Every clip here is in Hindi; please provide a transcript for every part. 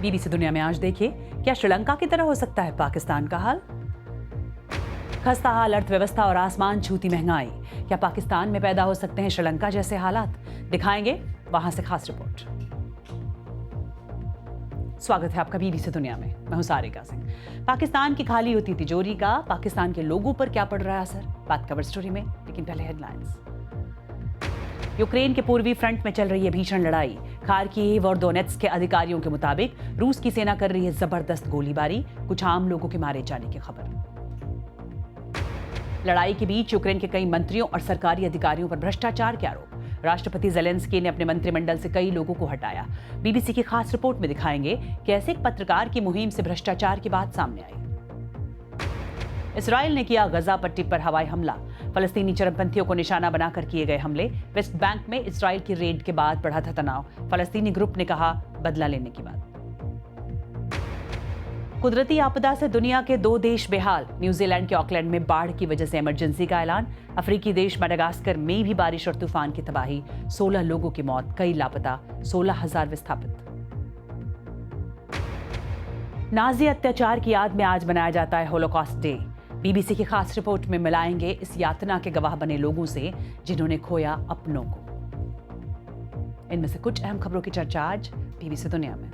बीबीसी दुनिया में आज देखिए, क्या श्रीलंका की तरह हो सकता है पाकिस्तान का हाल? खस्ता हाल अर्थव्यवस्था और आसमान छूती महंगाई, क्या पाकिस्तान में पैदा हो सकते हैं श्रीलंका जैसे हालात? दिखाएंगे वहां से खास रिपोर्ट। स्वागत है आपका बीबीसी दुनिया में। मैं हूं सारिका सिंह। पाकिस्तान की खाली होती तिजोरी का पाकिस्तान के लोगों पर क्या पड़ रहा है असर, बात कवर स्टोरी में, लेकिन पहले हेडलाइंस। यूक्रेन के पूर्वी फ्रंट में चल रही है भीषण लड़ाई। खार्किव और दोनेत्स्क के अधिकारियों के मुताबिक रूस की सेना कर रही है जबरदस्त गोलीबारी, कुछ आम लोगों के मारे जाने की खबर। लड़ाई के बीच यूक्रेन के कई मंत्रियों और सरकारी अधिकारियों पर भ्रष्टाचार के आरोप। राष्ट्रपति ज़ेलेंस्की ने अपने मंत्रिमंडल से कई लोगों को हटाया। बीबीसी की खास रिपोर्ट में दिखाएंगे कैसे एक पत्रकार की मुहिम से भ्रष्टाचार की बात सामने आई। इसराइल ने किया गजा पट्टी पर हवाई हमला। फलस्तीनी चरमपंथियों को निशाना बनाकर किए गए हमले। वेस्ट बैंक में इसराइल की रेड के बाद बढ़ा था तनाव। फलस्तीनी ग्रुप ने कहा बदला लेने की बात। कुदरती आपदा से दुनिया के 2 देश बेहाल। न्यूजीलैंड के ऑकलैंड में बाढ़ की वजह से इमरजेंसी का ऐलान। अफ्रीकी देश मडागास्कर में भी बारिश और तूफान की तबाही। 16 लोगों की मौत, कई लापता, 16,000 विस्थापित। नाजी अत्याचार की याद में आज मनाया जाता है होलोकॉस्ट डे। बीबीसी की खास रिपोर्ट में मिलाएंगे इस यातना के गवाह बने लोगों से जिन्होंने खोया अपनों को। इनमें से कुछ अहम खबरों की चर्चा आज बीबीसी दुनिया में।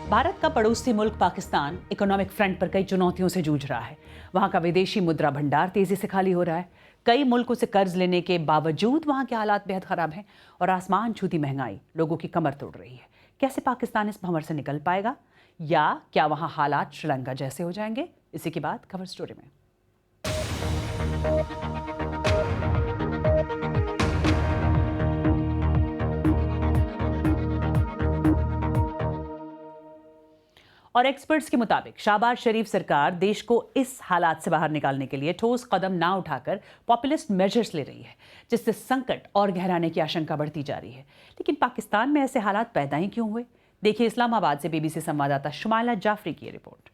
भारत का पड़ोसी मुल्क पाकिस्तान इकोनॉमिक फ्रंट पर कई चुनौतियों से जूझ रहा है। वहां का विदेशी मुद्रा भंडार तेजी से खाली हो रहा है। कई मुल्कों से कर्ज लेने के बावजूद वहां के हालात बेहद खराब हैं और आसमान छूती महंगाई लोगों की कमर तोड़ रही है। कैसे पाकिस्तान इस भंवर से निकल पाएगा, या क्या वहां हालात श्रीलंका जैसे हो जाएंगे? इसी की बात कवर स्टोरी में। और एक्सपर्ट्स के मुताबिक शहबाज शरीफ सरकार देश को इस हालात से बाहर निकालने के लिए ठोस कदम ना उठाकर पॉपुलिस्ट मेजर्स ले रही है, जिससे संकट और गहराने की आशंका बढ़ती जा रही है। लेकिन पाकिस्तान में ऐसे हालात पैदा ही क्यों हुए? देखिए इस्लामाबाद से बीबीसी संवाददाता शुमाइला जाफरी की रिपोर्ट।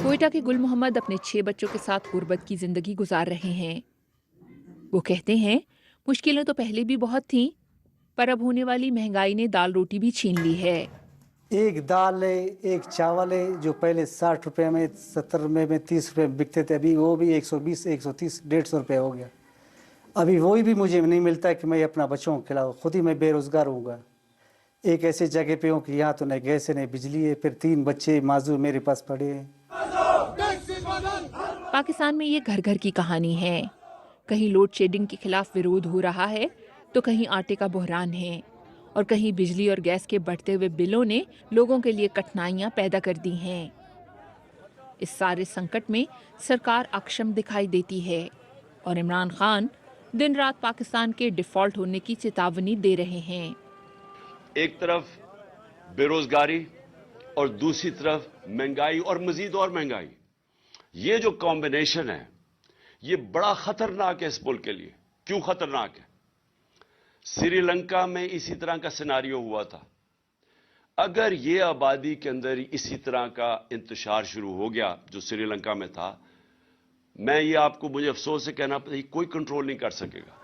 क्वेटा के गुल मोहम्मद अपने 6 बच्चों के साथ गुर्बत की जिंदगी गुजार रहे हैं। वो कहते हैं मुश्किलें तो पहले भी बहुत थीं, पर अब होने वाली महंगाई ने दाल रोटी भी छीन ली है। एक दाल है, एक चावल है, जो पहले 60 रुपये में, 70 रुपये में, 30 रुपये में बिकते थे, अभी वो भी 120, 130, 150 रुपये हो गया। अभी वही भी मुझे नहीं मिलता है कि मैं अपना बच्चों को खिलाऊँ। खुद ही मैं बेरोज़गार होऊंगा। एक ऐसी जगह पे हूँ कि यहाँ तो नहीं गैस है, नहीं बिजली है, फिर 3 बच्चे माजूर मेरे पास पड़े हैं। पाकिस्तान में ये घर घर की कहानी है। कहीं लोड शेडिंग के खिलाफ विरोध हो रहा है, तो कहीं आटे का बहरान है, और कहीं बिजली और गैस के बढ़ते हुए बिलों ने लोगों के लिए कठिनाइयां पैदा कर दी हैं। इस सारे संकट में सरकार अक्षम दिखाई देती है और इमरान खान दिन रात पाकिस्तान के डिफॉल्ट होने की चेतावनी दे रहे हैं। एक तरफ बेरोजगारी और दूसरी तरफ महंगाई और मजीद और महंगाई, ये जो कॉम्बिनेशन है ये बड़ा खतरनाक है इस मुल्क के लिए। क्यों खतरनाक है? श्रीलंका में इसी तरह का सिनारियो हुआ था। अगर ये आबादी के अंदर इसी तरह का इंतशार शुरू हो गया जो श्रीलंका में था, मैं ये आपको, मुझे अफसोस से कहना पड़ेगा, कोई कंट्रोल नहीं कर सकेगा।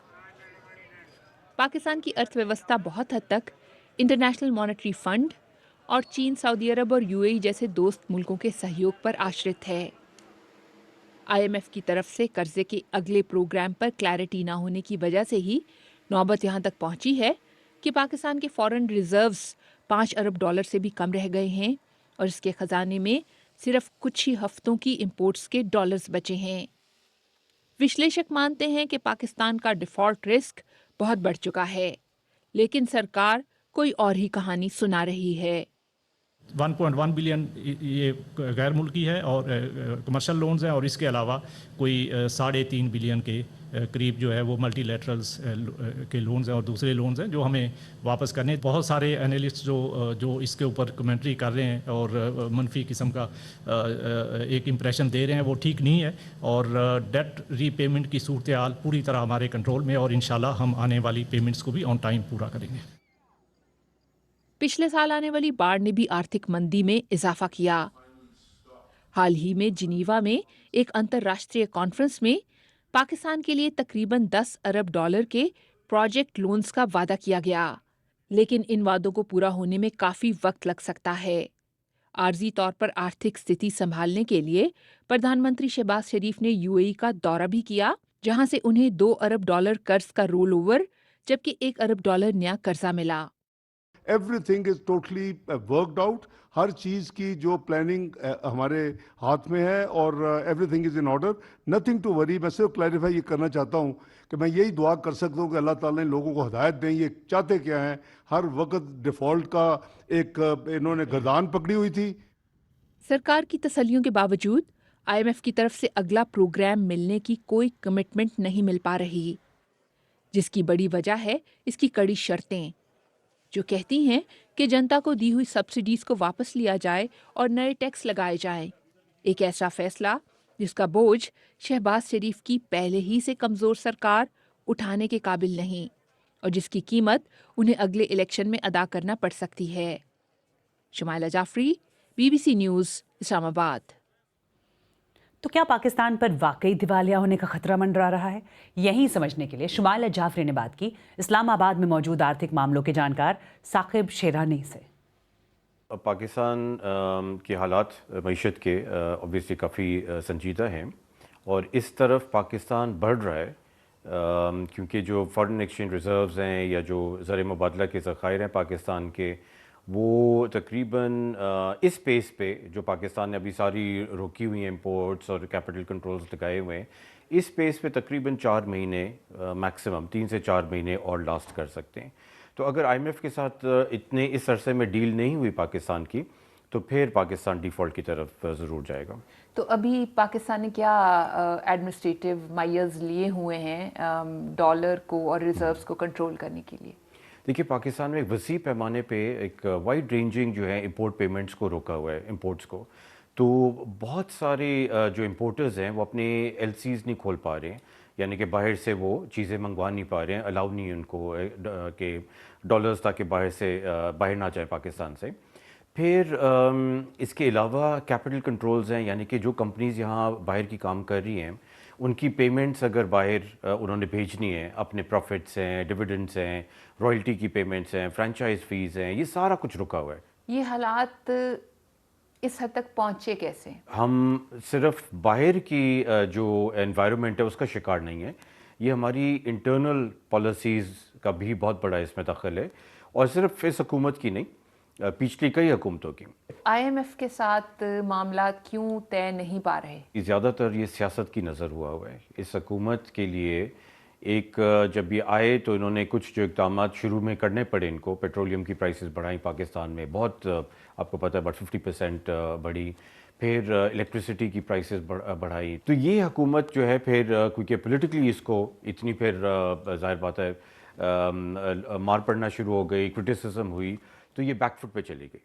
पाकिस्तान की अर्थव्यवस्था बहुत हद तक इंटरनेशनल मॉनेटरी फंड और चीन, सऊदी अरब और यूएई जैसे दोस्त मुल्कों के सहयोग पर आश्रित है। आईएमएफ की तरफ से कर्जे के अगले प्रोग्राम पर क्लैरिटी ना होने की वजह से ही नौबत यहाँ तक पहुंची है कि पाकिस्तान के फॉरेन रिजर्व्स 5 अरब डॉलर से भी कम रह गए हैं और इसके खजाने में सिर्फ कुछ ही हफ्तों की इंपोर्ट्स के डॉलर्स बचे हैं। विश्लेषक मानते हैं कि पाकिस्तान का डिफॉल्ट रिस्क बहुत बढ़ चुका है, लेकिन सरकार कोई और ही कहानी सुना रही है। 1.1 बिलियन ये गैर मुल्की है और कमर्शियल लोन्स हैं, और इसके अलावा कोई 3.5 बिलियन के करीब जो है वो मल्टीलैटरल्स के लोन्स हैं और दूसरे लोन्स हैं जो हमें वापस करने। बहुत सारे एनालिस्ट जो इसके ऊपर कमेंट्री कर रहे हैं और मनफी किस्म का एक इम्प्रेशन दे रहे हैं, वो ठीक नहीं है। और डेट रीपेमेंट की सूरत हाल पूरी तरह हमारे कंट्रोल में, और इंशाल्लाह हम आने वाली पेमेंट्स को भी ऑन टाइम पूरा करेंगे। पिछले साल आने वाली बाढ़ ने भी आर्थिक मंदी में इजाफा किया। हाल ही में जिनीवा में एक अंतर्राष्ट्रीय कॉन्फ्रेंस में पाकिस्तान के लिए तकरीबन 10 अरब डॉलर के प्रोजेक्ट लोन्स का वादा किया गया, लेकिन इन वादों को पूरा होने में काफी वक्त लग सकता है। आर्जी तौर पर आर्थिक स्थिति संभालने के लिए प्रधानमंत्री शहबाज शरीफ ने यूएई का दौरा भी किया, जहां से उन्हें 2 अरब डॉलर कर्ज का रोल ओवर जबकि 1 अरब डॉलर नया कर्जा मिला। Everything is totally worked out. हर चीज़ की जो प्लानिंग हमारे हाथ में है और everything is in order, nothing to worry. मैं सिर्फ क्लैरिफाई ये करना चाहता हूँ कि मैं यही दुआ कर सकता हूँ कि अल्लाह ताला इन लोगों को हिदायत दें। ये चाहते क्या हैं? हर वक्त डिफ़ॉल्ट का एक इन्होंने गर्दान पकड़ी हुई थी। सरकार की तसल्लियों के बावजूद आईएमएफ की तरफ से अगला प्रोग्राम मिलने की कोई कमिटमेंट नहीं मिल पा रही, जिसकी बड़ी वजह है इसकी कड़ी शर्तें, जो कहती हैं कि जनता को दी हुई सब्सिडीज को वापस लिया जाए और नए टैक्स लगाए जाएं। एक ऐसा फैसला जिसका बोझ शहबाज शरीफ की पहले ही से कमजोर सरकार उठाने के काबिल नहीं और जिसकी कीमत उन्हें अगले इलेक्शन में अदा करना पड़ सकती है। Shumaila Jafri, BBC news, Islamabad. तो क्या पाकिस्तान पर वाकई दिवालिया होने का खतरा मंडरा रहा है? यही समझने के लिए शुमाइला जाफरी ने बात की इस्लामाबाद में मौजूद आर्थिक मामलों के जानकार साकिब शेरानी से। पाकिस्तान के हालात मईशत के ऑब्वियसली काफ़ी संजीदा हैं और इस तरफ पाकिस्तान बढ़ रहा है क्योंकि जो फॉरेन एक्सचेंज रिज़र्व्स हैं या जो ज़र मुबादला के ज़खायर हैं पाकिस्तान के, वो तकरीबन इस पेस पे जो पाकिस्तान ने अभी सारी रोकी हुई हैं इंपोर्ट्स और कैपिटल कंट्रोल्स लगाए हुए हैं, इस पेस पे तकरीबन 4 महीने मैक्सिमम 3 से 4 महीने और लास्ट कर सकते हैं। तो अगर आईएमएफ के साथ इतने इस अरसे में डील नहीं हुई पाकिस्तान की, तो फिर पाकिस्तान डिफ़ॉल्ट की तरफ ज़रूर जाएगा। तो अभी पाकिस्तान ने क्या एडमिनिस्ट्रेटिव मायर्स लिए हुए हैं डॉलर को और रिजर्व्स को कंट्रोल करने के लिए? देखिए, पाकिस्तान में एक वसी पैमाने पे एक वाइड रेंजिंग जो है इंपोर्ट पेमेंट्स को रोका हुआ है, इंपोर्ट्स को। तो बहुत सारे जो इंपोर्टर्स हैं वो अपने एलसीज़ नहीं खोल पा रहे हैं, यानी कि बाहर से वो चीज़ें मंगवा नहीं पा रहे हैं, अलाउ नहीं है उनको कि डॉलर्स ताकि बाहर ना जाए पाकिस्तान से। फिर इसके अलावा कैपिटल कंट्रोल्स हैं, यानी कि जो कंपनीज़ यहाँ बाहर की काम कर रही हैं उनकी पेमेंट्स अगर बाहर उन्होंने भेजनी है, अपने प्रॉफिट्स हैं, डिविडेंड्स हैं, रॉयल्टी की पेमेंट्स हैं, फ्रेंचाइज फ़ीस हैं, ये सारा कुछ रुका हुआ है। ये हालात इस हद तक पहुँचे कैसे? हम सिर्फ बाहर की जो एनवायरनमेंट है उसका शिकार नहीं है, ये हमारी इंटरनल पॉलिसीज़ का भी बहुत बड़ा इसमें दखल है और सिर्फ इस हुकूमत की नहीं, पिछली कई हुकूमतों की। आईएमएफ के साथ मामला क्यों तय नहीं पा रहे? ज़्यादातर ये सियासत की नज़र हुआ है। इस हुकूमत के लिए एक जब ये आए तो इन्होंने कुछ जो इक़दाम शुरू में करने पड़े इनको, पेट्रोलियम की प्राइसेस बढ़ाई पाकिस्तान में, बहुत आपको पता है about 50% बढ़ी। फिर इलेक्ट्रिसिटी की प्राइसेस बढ़ाई। तो ये हुकूमत जो है फिर क्योंकि पॉलिटिकली इसको इतनी फिर ज़ाहिर बात है मार पड़ना शुरू हो गई, क्रिटिसिज्म हुई, तो ये बैकफुट पे चली गई।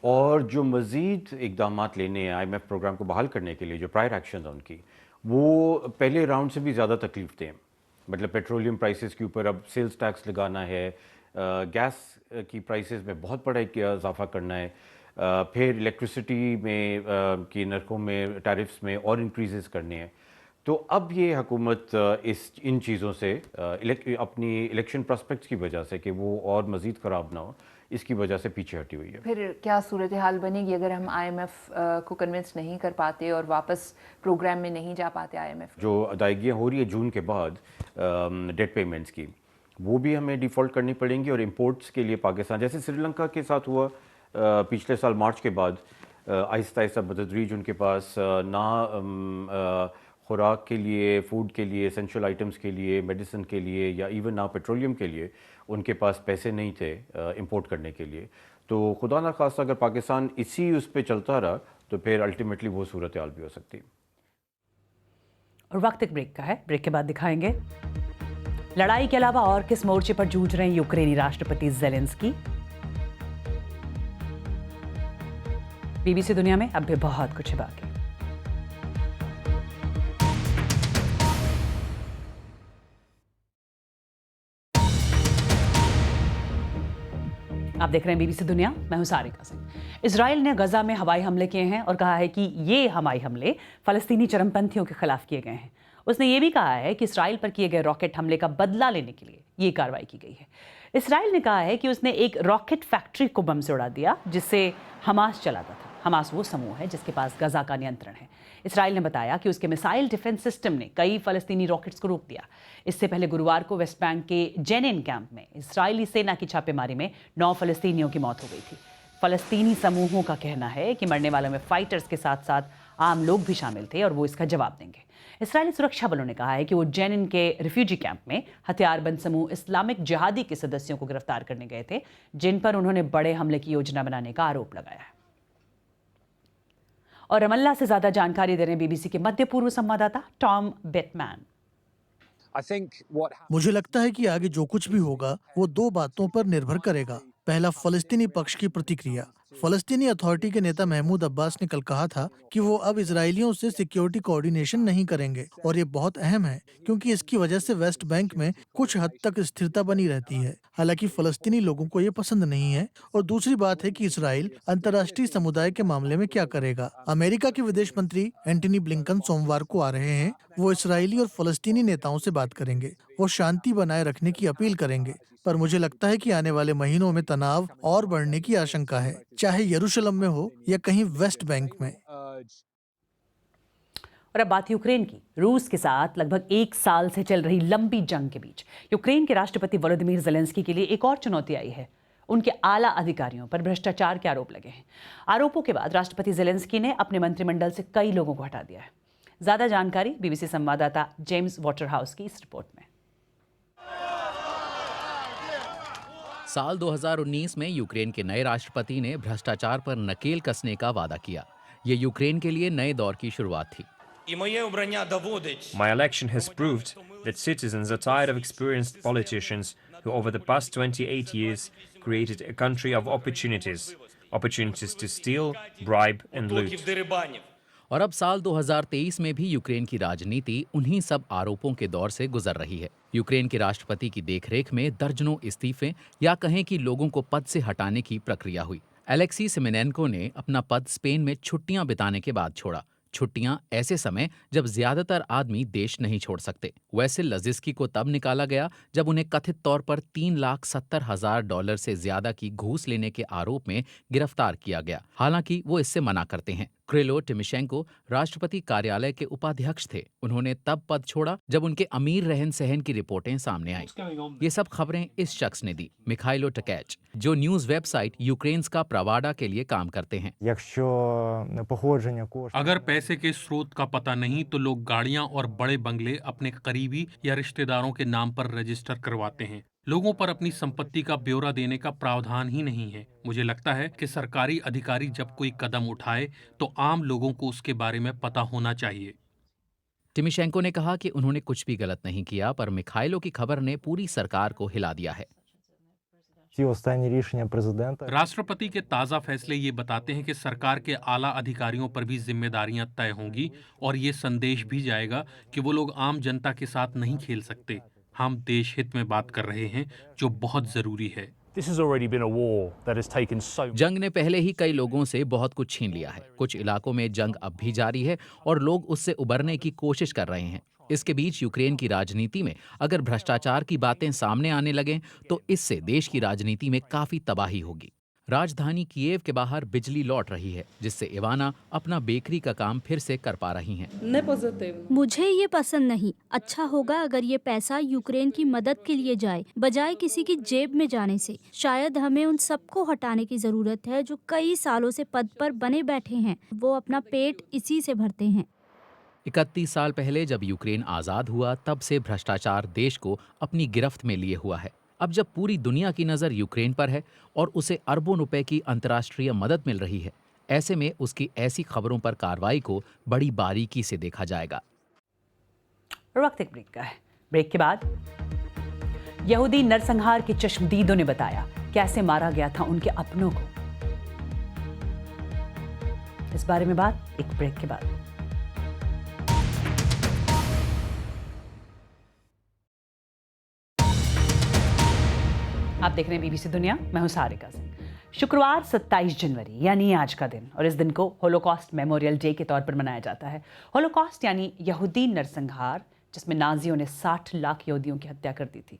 और जो मज़ीद इक़दाम लेने हैं आईएमएफ प्रोग्राम को बहाल करने के लिए, जो प्रायर एक्शन है उनकी, वो पहले राउंड से भी ज़्यादा तकलीफ दें। मतलब पेट्रोलियम प्राइसेस के ऊपर अब सेल्स टैक्स लगाना है, गैस की प्राइसेस में बहुत बड़ा इजाफा करना है, फिर इलेक्ट्रिसिटी में की नरखों में टैरिफ्स में और इंक्रीजेस करने हैं। तो अब ये हुकूमत इन चीज़ों से अपनी इलेक्शन प्रॉस्पेक्ट्स की वजह से कि वो और मज़ीद ख़राब ना हो, इसकी वजह से पीछे हटी हुई है। फिर क्या सूरत हाल बनेगी अगर हम आईएमएफ को कन्विंस नहीं कर पाते और वापस प्रोग्राम में नहीं जा पाते? आईएमएफ जो अदायगियाँ हो रही है जून के बाद डेट पेमेंट्स की, वो भी हमें डिफ़ॉल्ट करनी पड़ेंगी। और इंपोर्ट्स के लिए पाकिस्तान, जैसे श्रीलंका के साथ हुआ पिछले साल मार्च के बाद, आहिस्ता आहिस्ता बतदरीज उनके पास ना खुराक के लिए, फूड के लिए, एसेंशियल आइटम्स के लिए, मेडिसिन के लिए या इवन ना पेट्रोलियम के लिए उनके पास पैसे नहीं थे इंपोर्ट करने के लिए। तो खुदा ना खास्ता अगर पाकिस्तान इसी उस पे चलता रहा तो फिर अल्टीमेटली वो सूरत हाल भी हो सकती है। और वक्त एक ब्रेक का है, ब्रेक के बाद दिखाएंगे लड़ाई के अलावा और किस मोर्चे पर जूझ रहे हैं यूक्रेनी राष्ट्रपति ज़ेलेंस्की। बीबीसी दुनिया में अब भी बहुत कुछ है बाकी। आप देख रहे हैं बीबीसी दुनिया, मैं हूं सारिका सिंह। इजराइल ने गजा में हवाई हमले किए हैं और कहा है कि ये हवाई हमले फलस्तीनी चरमपंथियों के खिलाफ किए गए हैं। उसने ये भी कहा है कि इजराइल पर किए गए रॉकेट हमले का बदला लेने के लिए ये कार्रवाई की गई है। इजराइल ने कहा है कि उसने एक रॉकेट फैक्ट्री को बम से उड़ा दिया जिससे हमास चलाता था। हमास वो समूह है जिसके पास गजा का नियंत्रण है। इजराइल ने बताया कि उसके मिसाइल डिफेंस सिस्टम ने कई फलस्तीनी रॉकेट्स को रोक दिया। इससे पहले गुरुवार को वेस्ट बैंक के जेनिन कैंप में इजरायली सेना की छापेमारी में 9 फलस्तीनियों की मौत हो गई थी। फलस्तीनी समूहों का कहना है कि मरने वालों में फाइटर्स के साथ साथ आम लोग भी शामिल थे और वो इसका जवाब देंगे। इस्राएली सुरक्षा बलों ने कहा है कि वो जेनिन के रिफ्यूजी कैंप में हथियारबंद समूह इस्लामिक जिहादी के सदस्यों को गिरफ्तार करने गए थे, जिन पर उन्होंने बड़े हमले की योजना बनाने का आरोप लगाया है। और रमल्ला से ज्यादा जानकारी दे रहे हैं बीबीसी के मध्य पूर्व संवाददाता टॉम बेटमैन। मुझे लगता है कि आगे जो कुछ भी होगा वो 2 बातों पर निर्भर करेगा। पहला, फलस्तीनी पक्ष की प्रतिक्रिया। फलस्तीनी अथॉरिटी के नेता महमूद अब्बास ने कल कहा था कि वो अब इजरायलियों से सिक्योरिटी कोऑर्डिनेशन नहीं करेंगे और ये बहुत अहम है क्योंकि इसकी वजह से वेस्ट बैंक में कुछ हद तक स्थिरता बनी रहती है। हालांकि फलस्तीनी लोगों को ये पसंद नहीं है। और दूसरी बात है कि इजराइल अंतर्राष्ट्रीय समुदाय के मामले में क्या करेगा। अमेरिका के विदेश मंत्री एंटनी ब्लिंकन सोमवार को आ रहे हैं। वो इसराइली और फलस्तीनी नेताओं से बात करेंगे। वो शांति बनाए रखने की अपील करेंगे, पर मुझे लगता है कि आने वाले महीनों में तनाव और बढ़ने की आशंका है, चाहे यरूशलेम में हो या कहीं वेस्ट बैंक में। और अब बात यूक्रेन की। रूस के साथ लगभग 1 साल से चल रही लंबी जंग के बीच यूक्रेन के राष्ट्रपति वोलोदिमीर ज़ेलेंस्की के लिए एक और चुनौती आई है। उनके आला अधिकारियों पर भ्रष्टाचार के आरोप लगे हैं। आरोपों के बाद राष्ट्रपति ज़ेलेंस्की ने अपने मंत्रिमंडल से कई लोगों को हटा दिया है। ज्यादा जानकारी बीबीसी संवाददाता जेम्स वॉटरहाउस की इस रिपोर्ट में। साल 2019 में यूक्रेन के नए राष्ट्रपति ने भ्रष्टाचार पर नकेल कसने का वादा किया। ये यूक्रेन के लिए नए दौर की शुरुआत थी। My election has proved that citizens are tired of experienced politicians who over the past 28 years created a country of opportunities to steal, bribe and loot. और अब साल 2023 में भी यूक्रेन की राजनीति उन्हीं सब आरोपों के दौर से गुजर रही है। यूक्रेन के राष्ट्रपति की देखरेख में दर्जनों इस्तीफे या कहें कि लोगों को पद से हटाने की प्रक्रिया हुई। एलेक्सी सिमेनेन्को ने अपना पद स्पेन में छुट्टियां बिताने के बाद छोड़ा। छुट्टियां ऐसे समय जब ज्यादातर आदमी देश नहीं छोड़ सकते। वैसे लजिस्की को तब निकाला गया जब उन्हें कथित तौर पर $3,70,000 से ज्यादा की घूस लेने के आरोप में गिरफ्तार किया गया। हालांकि वो इससे मना करते हैं। क्रिलो टिमोशेंको राष्ट्रपति कार्यालय के उपाध्यक्ष थे। उन्होंने तब पद छोड़ा जब उनके अमीर रहन सहन की रिपोर्टें सामने आईं। ये सब खबरें इस शख्स ने दी, मिखाइलो टकैच, जो न्यूज वेबसाइट यूक्रेन्स का प्रवाडा के लिए काम करते हैं। अगर पैसे के स्रोत का पता नहीं तो लोग गाड़ियां और बड़े बंगले अपने करीबी या रिश्तेदारों के नाम पर रजिस्टर करवाते हैं। लोगों पर अपनी संपत्ति का ब्यौरा देने का प्रावधान ही नहीं है। मुझे लगता है कि सरकारी अधिकारी जब कोई कदम उठाए तो आम लोगों को उसके बारे में पता होना चाहिए। टिमोशेंको ने कहा कि उन्होंने कुछ भी गलत नहीं किया, पर मिखाइलो की खबर ने पूरी सरकार को हिला दिया है। राष्ट्रपति के ताज़ा फैसले ये बताते हैं कि सरकार के आला अधिकारियों पर भी जिम्मेदारियां तय होंगी और ये संदेश भी जाएगा कि वो लोग आम जनता के साथ नहीं खेल सकते। हम देश हित में बात कर रहे हैं, जो बहुत जरूरी है। जंग ने पहले ही कई लोगों से बहुत कुछ छीन लिया है। कुछ इलाकों में जंग अब भी जारी है और लोग उससे उबरने की कोशिश कर रहे हैं। इसके बीच यूक्रेन की राजनीति में अगर भ्रष्टाचार की बातें सामने आने लगें तो इससे देश की राजनीति में काफी तबाही होगी। राजधानी कीव के बाहर बिजली लौट रही है, जिससे इवाना अपना बेकरी का काम फिर से कर पा रही हैं। मुझे ये पसंद नहीं। अच्छा होगा अगर ये पैसा यूक्रेन की मदद के लिए जाए, बजाय किसी की जेब में जाने से। शायद हमें उन सबको हटाने की जरूरत है जो कई सालों से पद पर बने बैठे हैं। वो अपना पेट इसी से भरते हैं। 31 साल पहले जब यूक्रेन आजाद हुआ, तब से भ्रष्टाचार देश को अपनी गिरफ्त में लिए हुआ है। अब जब पूरी दुनिया की नजर यूक्रेन पर है और उसे अरबों रुपए की अंतर्राष्ट्रीय मदद मिल रही है, ऐसे में उसकी ऐसी खबरों पर कार्रवाई को बड़ी बारीकी से देखा जाएगा। वक्त एक ब्रेक का है। ब्रेक के बाद यहूदी नरसंहार के चश्मदीदों ने बताया कैसे मारा गया था उनके अपनों को। इस बारे में बात एक ब्रेक के बाद। आप देख रहे हैं बीबीसी दुनिया, मैं हूं सारिका सिंह। शुक्रवार 27 जनवरी यानी आज का दिन, और इस दिन को होलोकॉस्ट मेमोरियल डे के तौर पर मनाया जाता है। होलोकॉस्ट यानी यहूदी नरसंहार, जिसमें नाजियों ने 60 लाख यहूदियों की हत्या कर दी थी।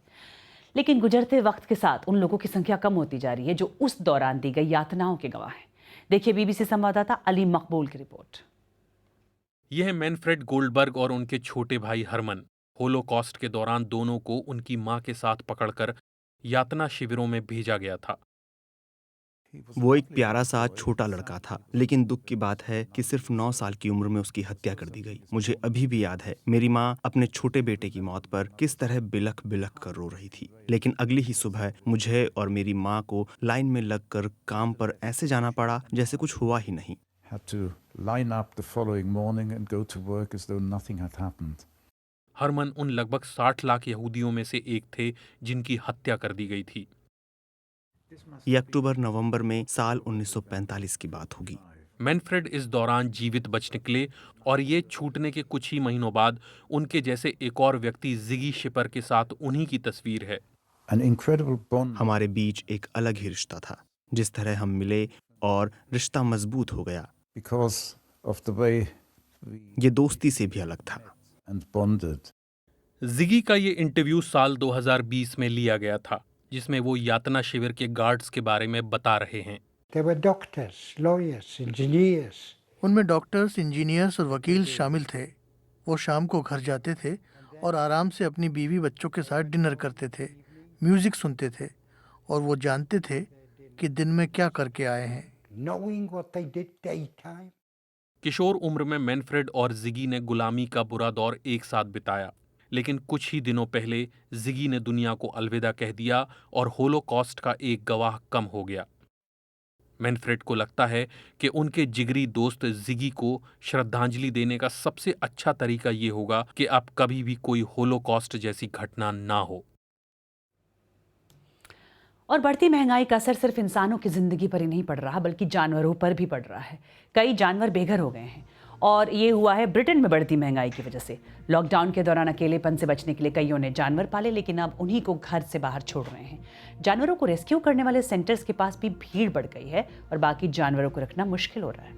लेकिन गुजरते वक्त के साथ उन लोगों की संख्या कम होती जा रही है जो उस दौरान दी गई यातनाओं के गवाह हैं। देखिए बीबीसी संवाददाता अली मकबूल की रिपोर्ट। यह मैनफ्रेड गोल्डबर्ग और उनके छोटे भाई हरमन। होलोकॉस्ट के दौरान दोनों को उनकी मां के साथ पकड़कर यातना शिविरों में भेजा गया था। वो एक प्यारा सा छोटा लड़का था, लेकिन दुख की बात है कि सिर्फ 9 साल की उम्र में उसकी हत्या कर दी गई। मुझे अभी भी याद है मेरी माँ अपने छोटे बेटे की मौत पर किस तरह बिलख बिलख कर रो रही थी। लेकिन अगली ही सुबह मुझे और मेरी माँ को लाइन में लगकर काम पर ऐसे जाना पड़ा जैसे कुछ हुआ ही नहीं। हरमन उन लगभग 60 लाख यहूदियों में से एक थे जिनकी हत्या कर दी गई थी। ये अक्टूबर-नवंबर में साल 1945 की बात होगी। मैनफ्रेड इस दौरान जीवित बच निकले और ये छूटने के कुछ ही महीनों बाद उनके जैसे एक और व्यक्ति जिगी शिपर के साथ उन्हीं की तस्वीर है। हमारे बीच एक अलग ही रिश्ता था। जिस तरह हम मिले और रिश्ता मजबूत हो गया, ये दोस्ती से भी अलग था। जिगी का ये इंटरव्यू साल 2020 में लिया गया था, जिसमें वो यातना शिविर के गार्ड्स के बारे में बता रहे हैं। उनमें डॉक्टर्स, इंजीनियर्स और वकील शामिल थे। वो शाम को घर जाते थे और आराम से अपनी बीवी बच्चों के साथ डिनर करते थे, म्यूजिक सुनते थे, और वो जानते थे कि दिन में क्या करके आए हैं। किशोर उम्र में मैनफ्रेड और जिगी ने गुलामी का बुरा दौर एक साथ बिताया, लेकिन कुछ ही दिनों पहले जिगी ने दुनिया को अलविदा कह दिया और होलोकॉस्ट का एक गवाह कम हो गया। मैनफ्रेड को लगता है कि उनके जिगरी दोस्त जिगी को श्रद्धांजलि देने का सबसे अच्छा तरीका ये होगा कि अब कभी भी कोई होलोकॉस्ट जैसी घटना ना हो। और बढ़ती महंगाई का असर सिर्फ इंसानों की जिंदगी पर ही नहीं पड़ रहा, बल्कि जानवरों पर भी पड़ रहा है। कई जानवर बेघर हो गए हैं, और ये हुआ है ब्रिटेन में बढ़ती महंगाई की वजह से। लॉकडाउन के दौरान अकेलेपन से बचने के लिए कईयों ने जानवर पाले, लेकिन अब उन्हीं को घर से बाहर छोड़ रहे हैं। जानवरों को रेस्क्यू करने वाले सेंटर्स के पास भी भीड़ बढ़ गई है और बाकी जानवरों को रखना मुश्किल हो रहा है।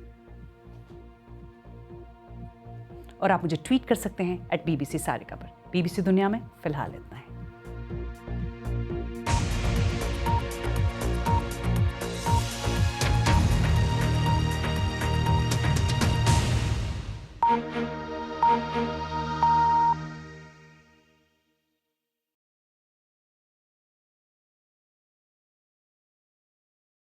और आप मुझे ट्वीट कर सकते हैं @BBC सारिका पर। BBC दुनिया में फिलहाल इतना है।